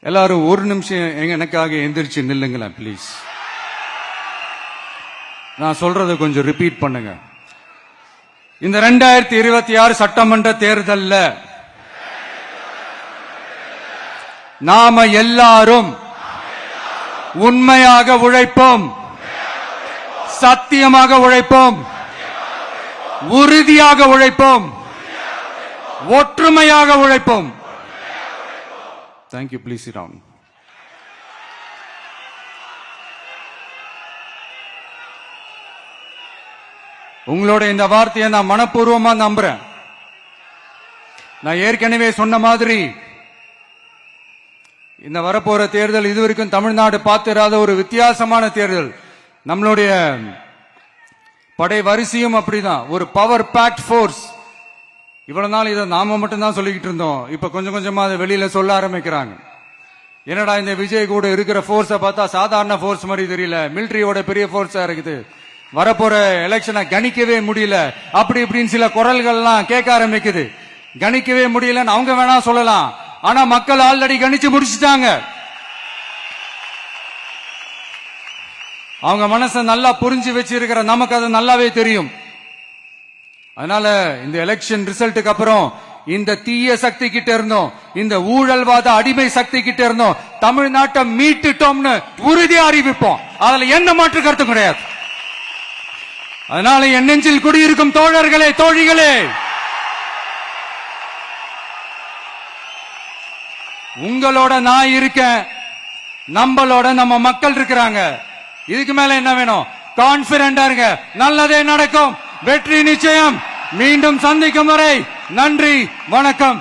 எல்லாரும் ஒரு நிமிஷம் எனக்காக எந்திரிச்சு நில்லுங்களேன் ப்ளீஸ். நான் சொல்றதை கொஞ்சம் ரிப்பீட் பண்ணுங்க. இந்த 2026 சட்டமன்ற தேர்தல்ல நாம எல்லாரும் உண்மையாக உழைப்போம், சத்தியமாக உழைப்போம், உறுதியாக உழைப்போம், ஒற்றுமையாக உழைப்போம். தேங்க்யூ. Please sit down. உங்களோட இந்த வார்த்தையை நான் மனப்பூர்வமா நம்புறேன். நான் ஏற்கனவே சொன்ன மாதிரி இந்த வரப்போற தேர்தல் இதுவரைக்கும் தமிழ்நாடு பார்த்திராத ஒரு வித்தியாசமான தேர்தல். நம்மளுடைய படை வரிசையும் அப்படிதான், ஒரு பவர் பேக்ட் ஃபோர்ஸ். இவ்வளவு நாள் இதை நாம மட்டும்தான் சொல்லிக்கிட்டு இருந்தோம். இப்ப கொஞ்சம் கொஞ்சமா அதை வெளியில சொல்ல ஆரம்பிக்கிறாங்க. என்னடா இந்த விஜய் கூட இருக்கிற போர்ஸை பார்த்தா சாதாரண போர்ஸ் மாதிரி தெரியல, மிலிட்டரியோட பெரிய போர்ஸா இருக்குது, வரப்போற எலெக்ஷனை கணிக்கவே முடியல, அப்படி இப்படின்னு சில குரல்கள்லாம் கேட்க ஆரம்பிக்குது. கணிக்கவே முடியலன்னு அவங்க வேணா சொல்லலாம், ஆனா மக்கள் ஆல்ரெடி கணிச்சு முடிச்சுட்டாங்க. அவங்க மனசை நல்லா புரிஞ்சு வச்சிருக்கிற நமக்கு அது நல்லாவே தெரியும். அதனால இந்த எலெக்ஷன் ரிசல்ட்டுக்கு அப்புறம் இந்த தீய சக்தி கிட்ட இருந்தோம், இந்த ஊழல்வாத அடிமை சக்தி கிட்ட இருந்தோம், தமிழ்நாட்டை மீட்டுட்டோம்னு உறுதியா அறிவிப்போம். அதுல என்ன மாற்று கருத்து கிடையாது. அதனால என் நெஞ்சில் குடியிருக்கும் தோழர்களே, தோழிகளே, உங்களோட நான் இருக்கேன், நம்மளோட நம்ம மக்கள் இருக்கிறாங்க. இதுக்கு மேல என்ன வேணும்? கான்பிடண்டா இருங்க, நல்லதே நடக்கும், வெற்றி நிச்சயம். மீண்டும் சந்திக்கும் வரை நன்றி, வணக்கம்.